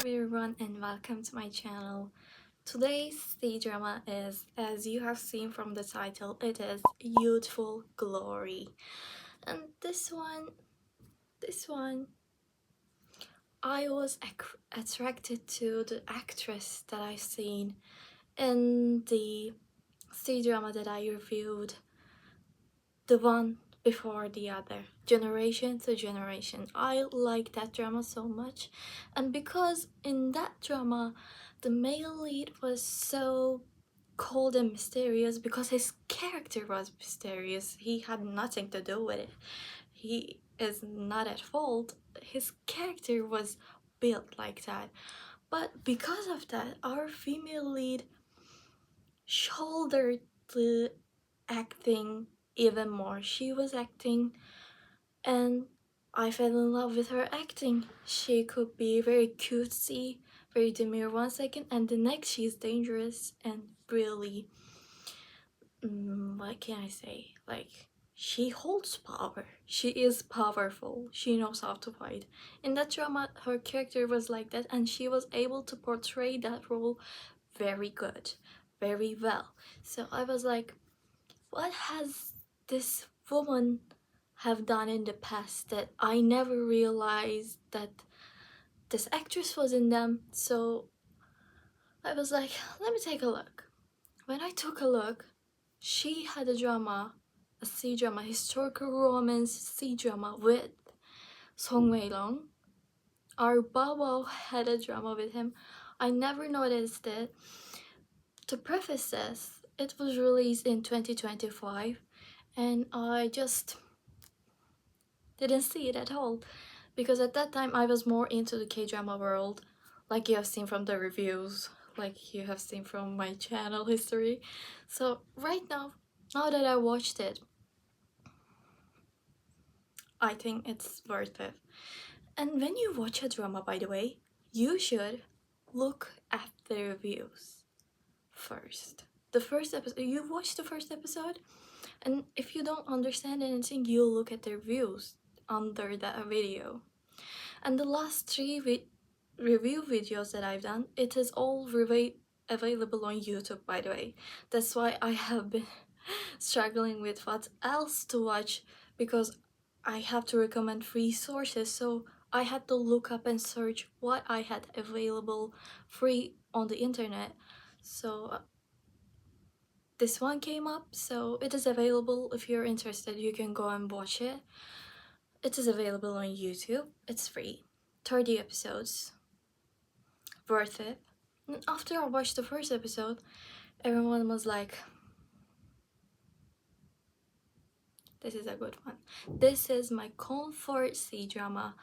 everyone and welcome to my channel. Today's C-drama is, as you have seen from the title, it is Youthful Glory. And this one, I was attracted to the actress that I've seen in the C-drama that I reviewed, the one before the other, generation to generation. I like that drama so much, and because in that drama the male lead was so cold and mysterious, because his character was mysterious, he had nothing to do with it, he is not at fault, his character was built like that. But because of that, our female lead shouldered the acting even more. She was acting and I fell in love with her acting. She could be very cutesy, very demure one second, and the next she's dangerous and really, what can I say? Like, she holds power. She is powerful. She knows how to fight. In that drama, her character was like that, and she was able to portray that role very good, very well. So I was like, what has this woman have done in the past that I never realized that this actress was in them? So I was like, let me take a look. When I took a look, she had a drama, a C-drama, historical romance C-drama with Song Wei-long. Our Bao had a drama with him. I never noticed it. To preface this, it was released in 2025 and I just didn't see it at all, because at that time I was more into the K-drama world, like you have seen from the reviews, like you have seen from my channel history. So right now that I watched it, I think it's worth it. And when you watch a drama, by the way, you should look at the reviews first. The first episode, you watch the first episode, and if you don't understand anything, you look at the reviews under that video. And the last three review videos that I've done, it is all available on YouTube, by the way. That's why I have been struggling with what else to watch, because I have to recommend free sources, so I had to look up and search what I had available free on the internet. So this one came up, so it is available. If you're interested, you can go and watch it. It is available on YouTube. It's free. 30 episodes. Worth it. And after I watched the first episode, everyone was like, this is a good one. This is my comfort C-drama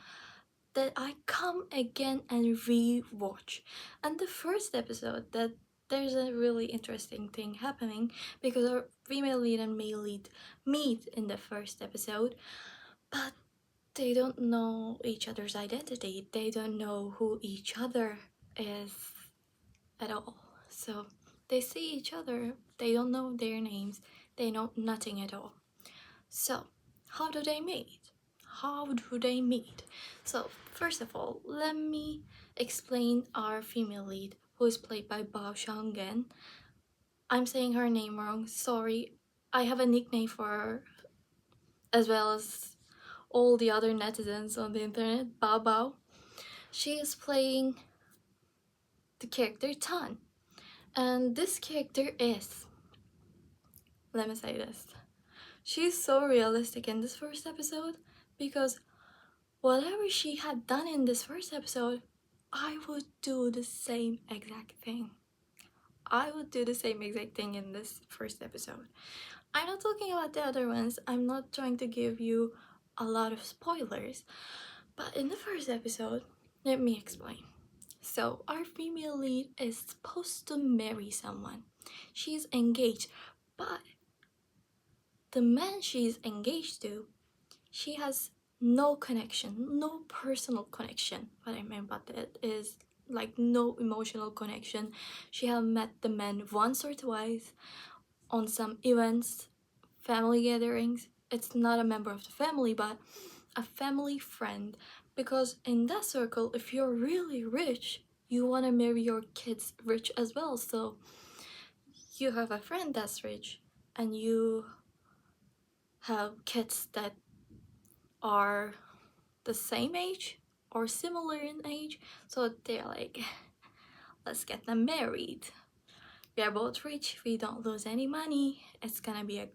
that I come again and re-watch. And the first episode, that there's a really interesting thing happening, because our female lead and male lead meet in the first episode, but they don't know each other's identity. They don't know who each other is at all. So they see each other, they don't know their names, they know nothing at all. So how do they meet? So first of all, let me explain our female lead, who is played by Bao Shangen. I'm saying her name wrong, sorry. I have a nickname for her, as well as all the other netizens on the internet, Bao Bao. She is playing the character Tan, and this character is, let me say this, she's so realistic in this first episode, because whatever she had done in this first episode, I would do the same exact thing. I would do the same exact thing in this first episode. I'm not talking about the other ones, I'm not trying to give you a lot of spoilers, but in the first episode, let me explain. So our female lead is supposed to marry someone. She's engaged, but the man she's engaged to, she has no connection, no personal connection. What I mean by that is like no emotional connection. She have met the man once or twice on some events, family gatherings. It's not a member of the family, but a family friend, because in that circle, if you're really rich, you want to marry your kids rich as well. So you have a friend that's rich and you have kids that are the same age or similar in age, so they're like, let's get them married. We are both rich, we don't lose any money, it's gonna be a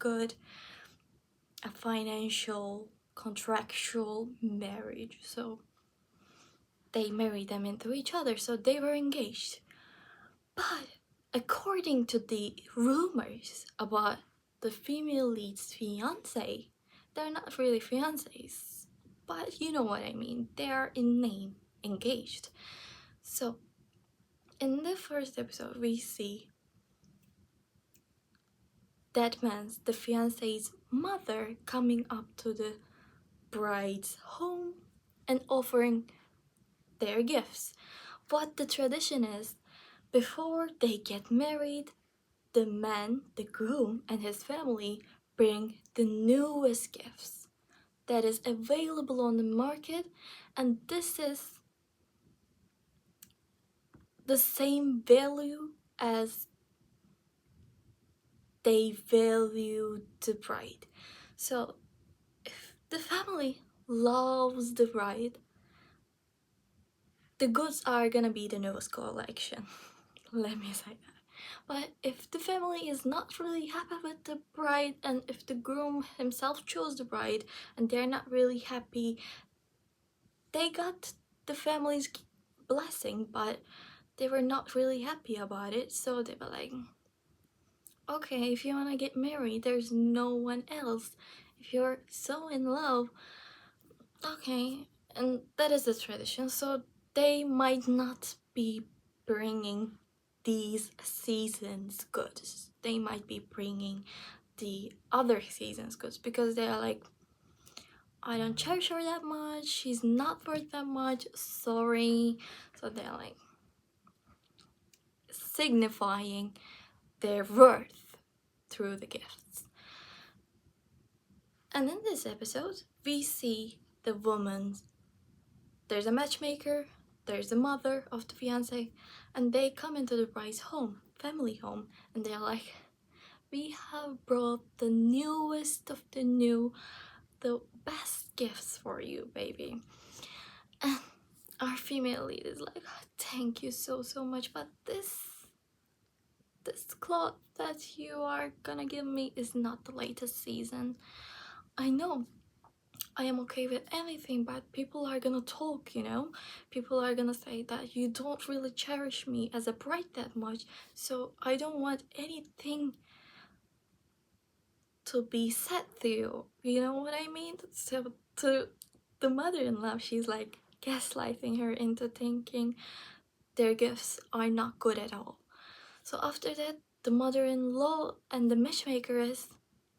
financial contractual marriage. So they married them into each other, so they were engaged. But according to the rumors about the female lead's fiance, they're not really fiancés, but you know what I mean, they're in name engaged. So in the first episode we see that man's, the fiance's mother, coming up to the bride's home and offering their gifts. What the tradition is, before they get married, the man, the groom, and his family bring the newest gifts that is available on the market, and this is the same value as they value the bride. So if the family loves the bride, the goods are gonna be the newest collection. Let me say that. But if the family is not really happy with the bride, and if the groom himself chose the bride and they're not really happy, they got the family's blessing, but they were not really happy about it. So they were like, okay, if you want to get married, there's no one else. If you're so in love, okay. And that is the tradition. So they might not be bringing these seasons goods. They might be bringing the other seasons goods because they are like, I don't cherish her that much, she's not worth that much, sorry. So they're like signifying their worth through the gifts. And in this episode we see the woman, there's a matchmaker, there's the mother of the fiance, and they come into the bride's home, family home, and they're like, we have brought the newest of the new, the best gifts for you, baby. And our female lead is like, thank you so much, but this cloth that you are gonna give me is not the latest season. I know I am okay with anything, but people are gonna talk, you know? People are gonna say that you don't really cherish me as a bride that much, so I don't want anything to be said to you. You know what I mean? So to the mother-in-law, she's like gaslighting her into thinking their gifts are not good at all. So after that, the mother-in-law and the matchmaker is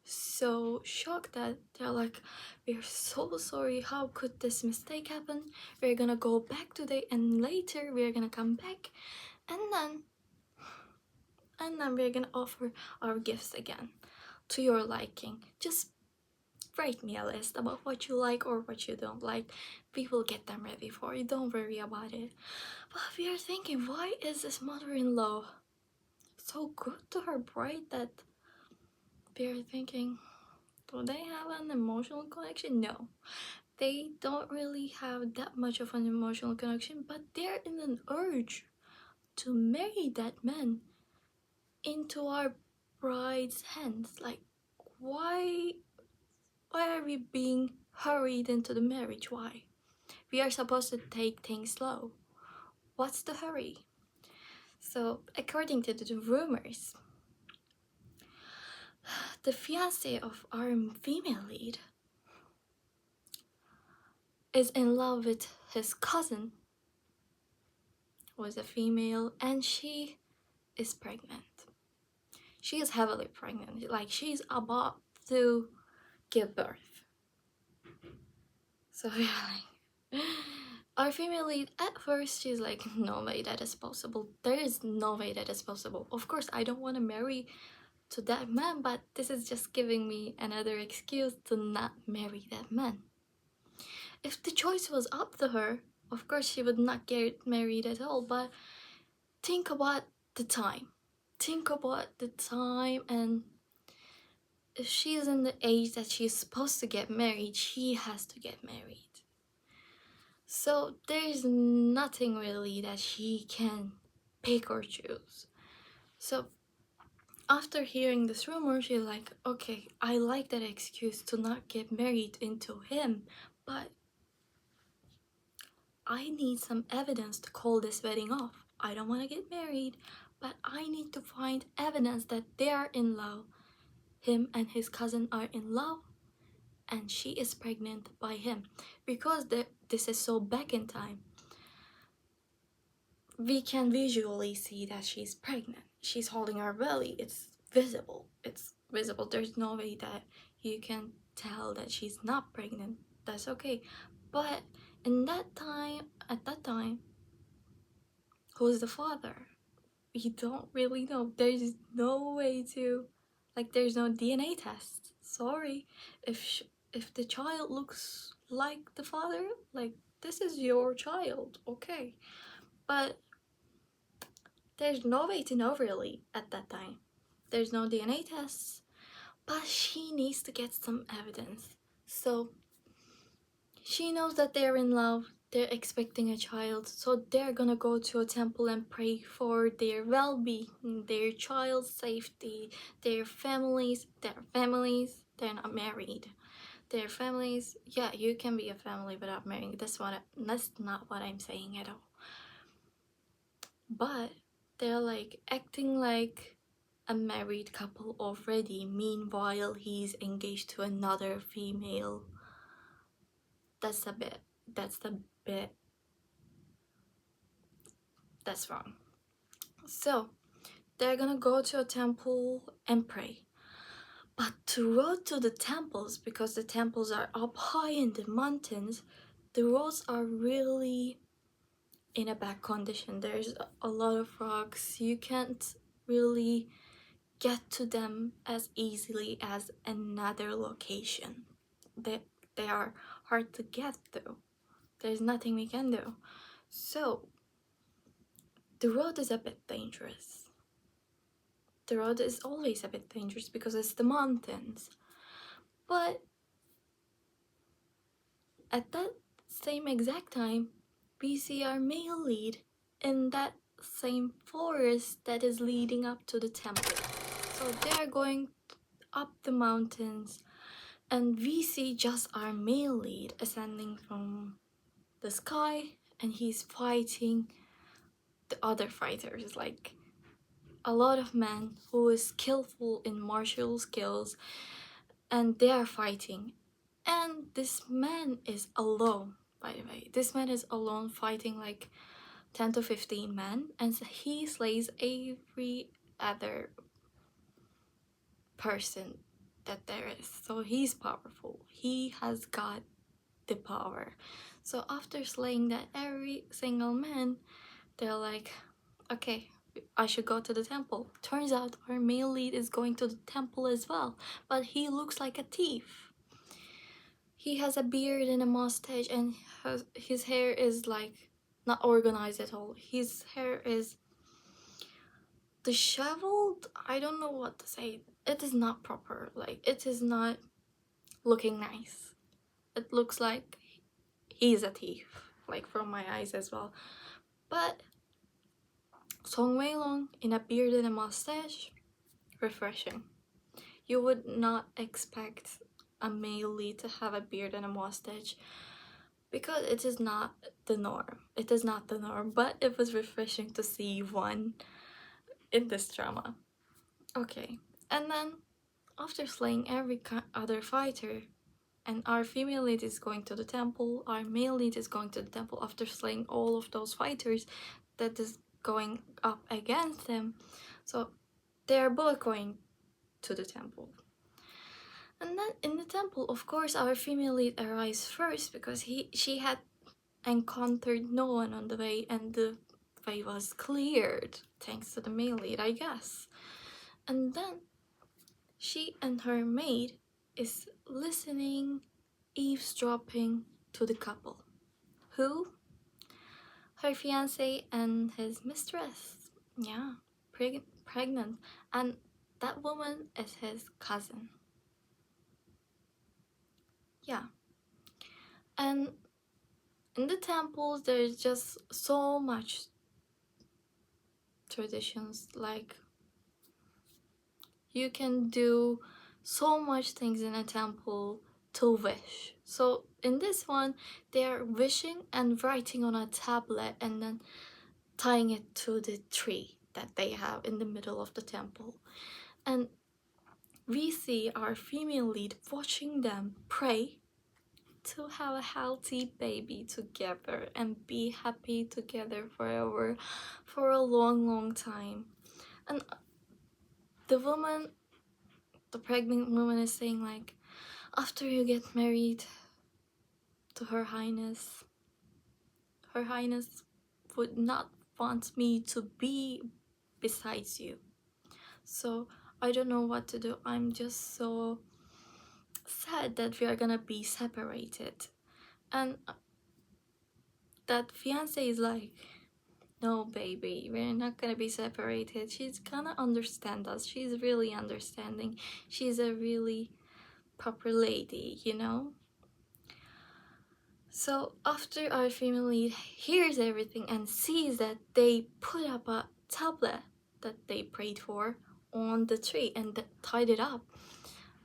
so shocked that they're like, we're so sorry, how could this mistake happen? We're gonna go back today and later we're gonna come back and then we're gonna offer our gifts again to your liking. Just write me a list about what you like or what you don't like. We will get them ready for you, don't worry about it. But we are thinking, why is this mother-in-law so good to her bride that we're thinking, do they have an emotional connection? No, they don't really have that much of an emotional connection, but they're in an urge to marry that man into our bride's hands. Like, why are we being hurried into the marriage? Why? We are supposed to take things slow. What's the hurry? So according to the rumors, the fiance of our female lead is in love with his cousin, who is a female, and she is pregnant. She is heavily pregnant, like she's about to give birth. So yeah, like, our female lead, at first she's like, no way that is possible. There is no way that is possible. Of course I don't want to marry to that man, but this is just giving me another excuse to not marry that man. If the choice was up to her, Of course, she would not get married at all, but think about the time. Think about the time, and if she's in the age that she's supposed to get married, she has to get married. So there's nothing really that she can pick or choose. So after hearing this rumor, she's like, okay, I like that excuse to not get married into him, but I need some evidence to call this wedding off. I don't want to get married, but I need to find evidence that they are in love. Him and his cousin are in love, and she is pregnant by him. Because this is so back in time, we can visually see that she's pregnant. She's holding her belly. It's visible. It's visible. There's no way that you can tell that she's not pregnant. That's okay. But at that time, who's the father? We don't really know. There's no way to, like, there's no DNA test. Sorry, if the child looks like the father, like, this is your child, okay. But there's no way to know really at that time. There's no DNA tests, but she needs to get some evidence. So she knows that they're in love, they're expecting a child, so they're gonna go to a temple and pray for their well-being, their child's safety, their families, they're not married. Their families, yeah, you can be a family without marrying. That's not what I'm saying at all. But they're like acting like a married couple already. Meanwhile, he's engaged to another female. That's a bit. That's wrong. So they're gonna go to a temple and pray. But to road to the temples, because the temples are up high in the mountains, the roads are really in a bad condition. There's a lot of rocks. You can't really get to them as easily as another location. They are hard to get to. There's nothing we can do. So the road is a bit dangerous. The road is always a bit dangerous because it's the mountains. But at that same exact time, we see our male lead in that same forest that is leading up to the temple. So they're going up the mountains, and we see just our male lead ascending from the sky, and he's fighting the other fighters, like a lot of men who is skillful in martial skills, and they are fighting. And this man is alone, by the way. This man is alone fighting like 10 to 15 men, and he slays every other person that there is. So he's powerful. He has got the power. So after slaying that every single man, they're like, okay, I should go to the temple. Turns out our male lead is going to the temple as well, but he looks like a thief. He has a beard and a mustache, and his hair is like not organized at all. His hair is disheveled. I don't know what to say. It is not proper. Like, it is not looking nice. It looks like he's a thief, like from my eyes as well. But Song Wei Long in a beard and a mustache, refreshing. You would not expect a male lead to have a beard and a mustache because it is not the norm. It is not the norm, but it was refreshing to see one in this drama. Okay, and then after slaying every other fighter, and our female lead is going to the temple, our male lead is going to the temple after slaying all of those fighters that is going up against them. So they are both going to the temple. And then in the temple, of course, our female lead arrives first because she had encountered no one on the way, and the way was cleared thanks to the male lead, I guess. And then she and her maid is listening, eavesdropping to the couple. Who? her fiance and his mistress. Yeah, pregnant. And that woman is his cousin. Yeah. And in the temples, there's just so much traditions. Like, you can do so much things in a temple to wish. So in this one, they're wishing and writing on a tablet and then tying it to the tree that they have in the middle of the temple. And we see our female lead watching them pray to have a healthy baby together and be happy together forever for a long time. And the pregnant woman is saying like, after you get married to her highness would not want me to be besides you. So I don't know what to do. I'm just so sad that we are gonna be separated. And that fiance is like, no baby, we're not gonna be separated. She's gonna understand us. She's really understanding. She's a really proper lady, you know? So after our female lead hears everything and sees that they put up a tablet that they prayed for on the tree and tied it up,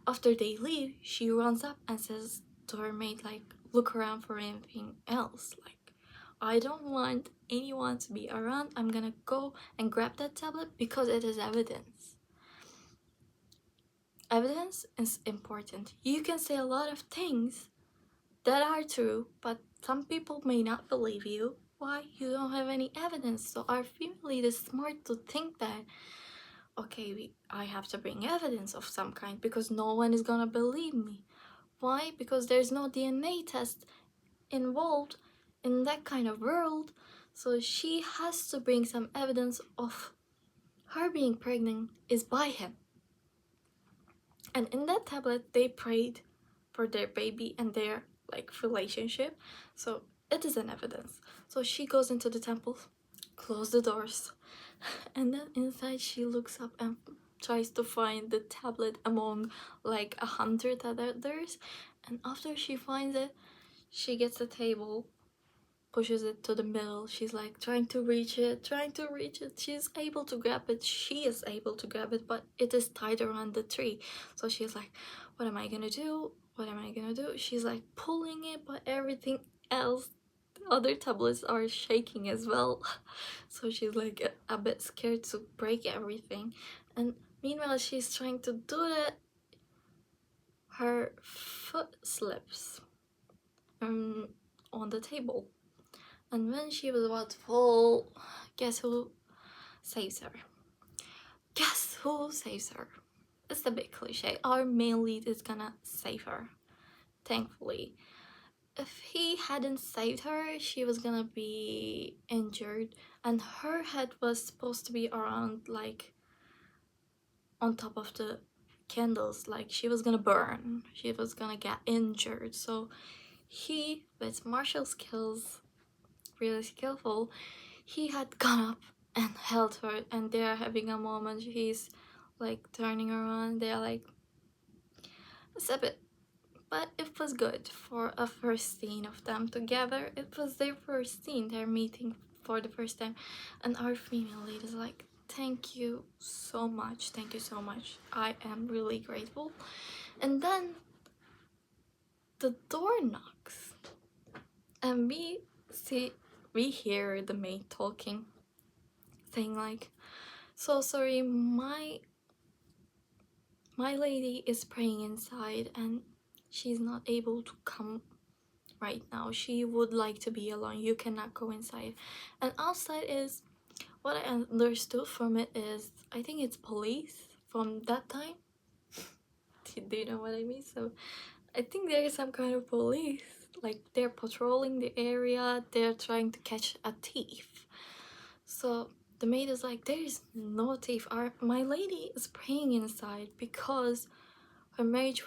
after they leave, she runs up and says to her maid, like, look around for anything else. Like, I don't want anyone to be around. I'm gonna go and grab that tablet because it is evidence. Evidence is important. You can say a lot of things that are true, but some people may not believe you. Why? You don't have any evidence. So our female lead is smart to think that, okay, I have to bring evidence of some kind because no one is gonna believe me. Why? Because there's no DNA test involved in that kind of world. So she has to bring some evidence of her being pregnant is by him. And in that tablet, they prayed for their baby and their like relationship. So it is an evidence. So she goes into the temple, close the doors, and then inside she looks up and tries to find the tablet among like 100 others. And after she finds it, she gets the table, pushes it to the middle. She's like trying to reach it. She's able to grab it. She is able to grab it, but it is tied around the tree. So she's like, what am I gonna do? What am I gonna do? She's like pulling it, but everything else, the other tablets are shaking as well. So she's like a bit scared to break everything. And meanwhile, she's trying to do that. Her foot slips on the table. And when she was about to fall, guess who saves her? Guess who saves her? It's a bit cliche. Our main lead is gonna save her, thankfully. If he hadn't saved her, she was gonna be injured, and her head was supposed to be around, like, on top of the candles. Like, she was gonna burn. She was gonna get injured. So he, with martial skills, really skillful, he had gone up and held her, and they're having a moment. He's like turning around. They're like, it's a bit, but it was good for a first scene of them together. It was their first scene. They're meeting for the first time, and our female lead is like, thank you so much. Thank you so much. I am really grateful. And then the door knocks, and we hear the maid talking, saying like, so sorry, my lady is praying inside and she's not able to come right now. She would like to be alone. You cannot go inside. And outside is, what I understood from it is, I think it's police from that time. Do you know what I mean? So I think there is some kind of police. Like, they're patrolling the area. They're trying to catch a thief. So the maid is like, there is no thief. My lady is praying inside because her marriage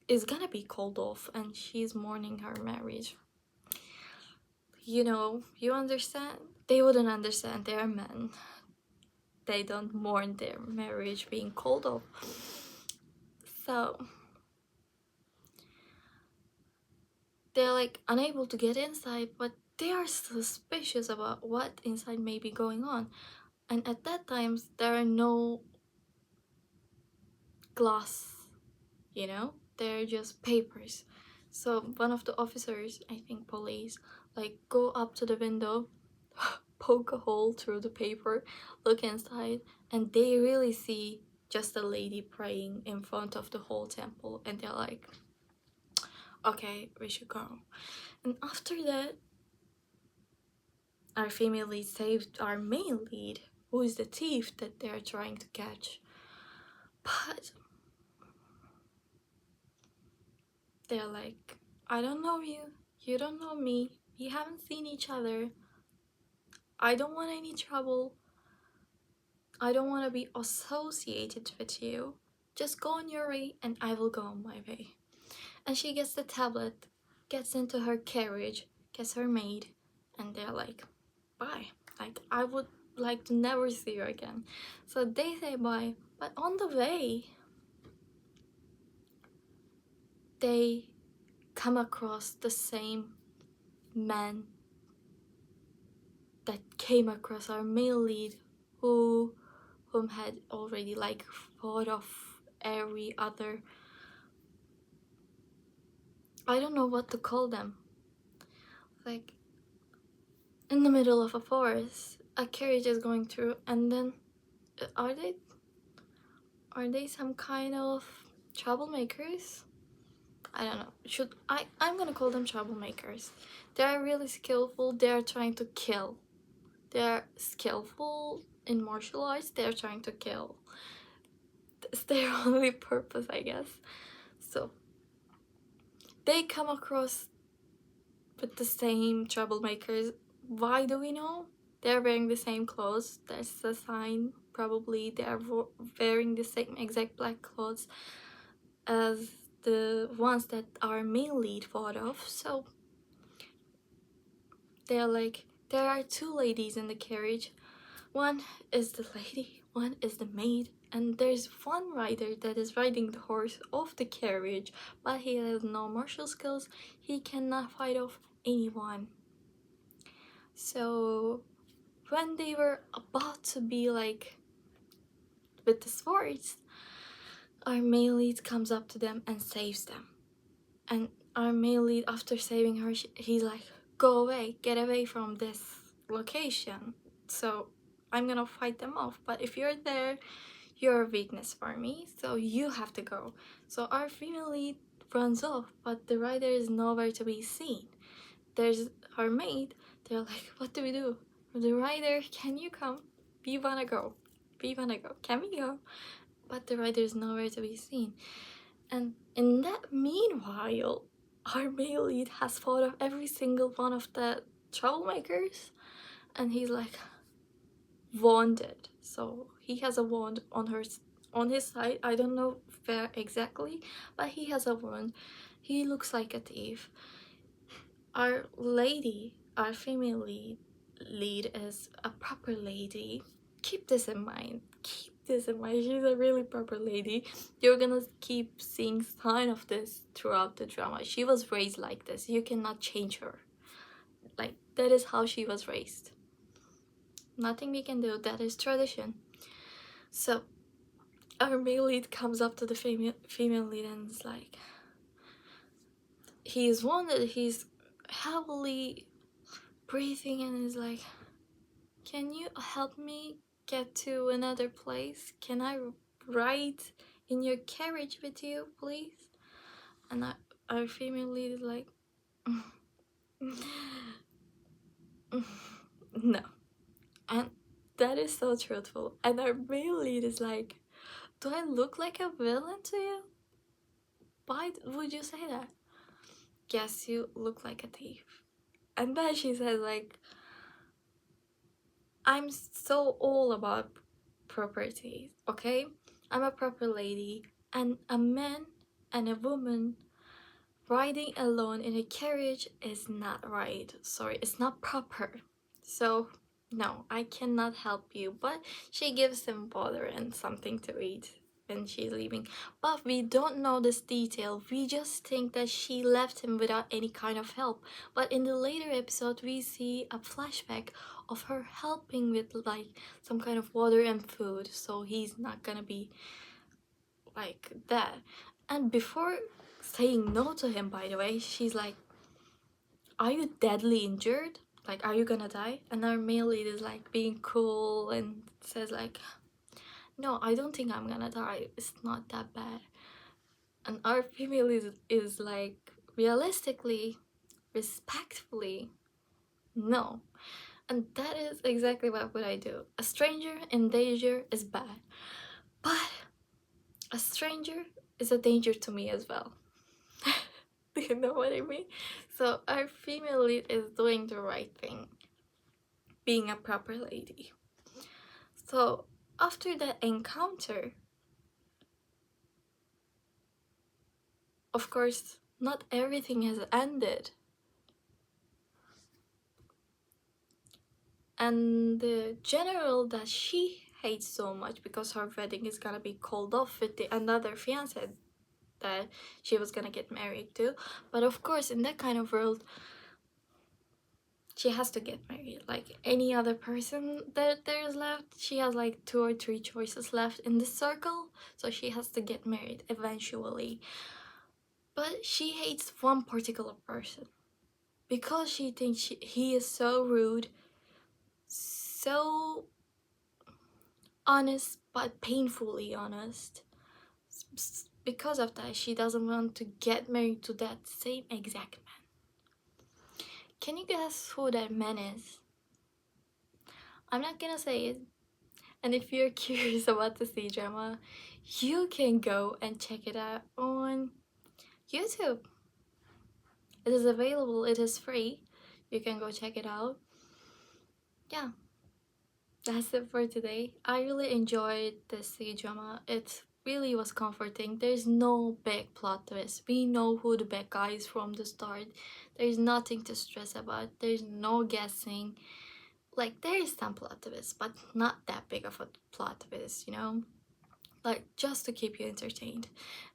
is gonna be called off and she's mourning her marriage. you understand? They wouldn't understand. They're men. They don't mourn their marriage being called off. So they're like unable to get inside, but they are suspicious about what inside may be going on. And at that time, there are no glass, they're just papers. So one of the officers, I think police, like go up to the window, poke a hole through the paper, look inside, and they really see just a lady praying in front of the whole temple, and they're like, okay, we should go. And after that, our female lead saved our male lead, who is the thief that they're trying to catch. But they're like, I don't know you, you don't know me, we haven't seen each other, I don't want any trouble, I don't want to be associated with you, just go on your way and I will go on my way. And she gets the tablet, gets into her carriage, gets her maid, and they're like, bye, like I would like to never see you again. So they say bye, but on the way they come across the same man that came across our male lead, whom had already like fought off every other, I don't know what to call them, like in the middle of a forest a carriage is going through, and then are they some kind of troublemakers? I don't know. I'm gonna call them troublemakers. They're really skillful. They're trying to kill. They're skillful in martial arts. They're trying to kill. It's their only purpose, I guess. So they come across with the same troublemakers. Why do we know? They're wearing the same clothes. That's a sign. Probably they're wearing the same exact black clothes as the ones that our male lead fought off. So they're like, there are two ladies in the carriage. One is the lady, one is the maid, and there's one rider that is riding the horse off the carriage, but he has no martial skills. He cannot fight off anyone. So when they were about to be like with the swords, our male lead comes up to them and saves them. And our male lead, after saving her, he's like, go away, get away from this location. So I'm gonna fight them off, but if you're there, you're a weakness for me, so you have to go. So our female lead runs off, but the rider is nowhere to be seen. There's our maid. They're like, what do we do? The rider, can you come? We wanna go. Can we go? But the rider is nowhere to be seen. And in that meanwhile, our male lead has fought off every single one of the troublemakers, and he's like wounded. So he has a wound on his side. I don't know where exactly, but he has a wound. He looks like a thief. Our female lead is a proper lady. Keep this in mind. She's a really proper lady. You're gonna keep seeing sign of this throughout the drama. She was raised like this. You cannot change her. Like, that is how she was raised. Nothing we can do. That is tradition. So our male lead comes up to the female lead and is like, he is wounded, he's heavily breathing, and is like, can you help me get to another place? Can I ride in your carriage with you, please? And our female lead is like, no. And that is so truthful. And our male lead is like, do I look like a villain to you? Why would you say that? Guess you look like a thief. And then she says like, I'm so all about properties, okay? I'm a proper lady, and a man and a woman riding alone in a carriage is not right. Sorry, it's not proper. So, no, I cannot help you. But she gives him water and something to eat when she's leaving. But we don't know this detail. We just think that she left him without any kind of help. But in the later episode, we see a flashback of her helping with like some kind of water and food. So he's not gonna be like that. And before saying no to him, by the way, she's like, are you deadly injured? Like, are you gonna die? And our male lead is like being cool and says like, no, I don't think I'm gonna die. It's not that bad. And our female is like, realistically, respectfully, no. And that is exactly what would I do. A stranger in danger is bad. But a stranger is a danger to me as well. Do you know what I mean? So our female lead is doing the right thing, being a proper lady. So after that encounter, of course, not everything has ended. And the general that she hates so much because her wedding is gonna be called off with the another fiance that she was gonna get married to. But of course, in that kind of world, she has to get married. Like any other person that there is left, she has like 2 or 3 choices left in this circle, so she has to get married eventually. But she hates one particular person because she thinks he is so rude, so honest, but painfully honest. Because of that, she doesn't want to get married to that same exact man. Can you guess who that man is? I'm not gonna say it. And if you're curious about the cdrama, you can go and check it out on YouTube. It is available, it is free. You can go check it out. Yeah, that's it for today. I really enjoyed this cdrama. It really was comforting. There's no big plot twist. We know who the bad guy is from the start. There's nothing to stress about. There's no guessing. Like, there is some plot twist, but not that big of a plot twist, you know? Like, just to keep you entertained.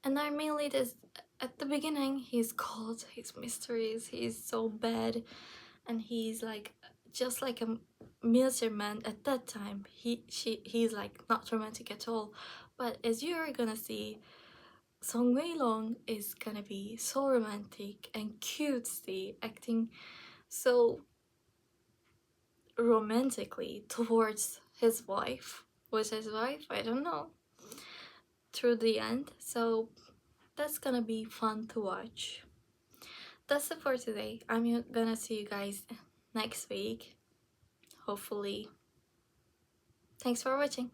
And our main lead is, at the beginning, he's cold, he's mysterious, he's so bad, and he's like, just like a military man at that time. He's like not romantic at all. But as you're gonna see, Song Wei Long is gonna be so romantic and cutesy, acting so romantically towards his wife. Was his wife? I don't know. Through the end. So that's gonna be fun to watch. That's it for today. I'm gonna see you guys next week. Hopefully. Thanks for watching.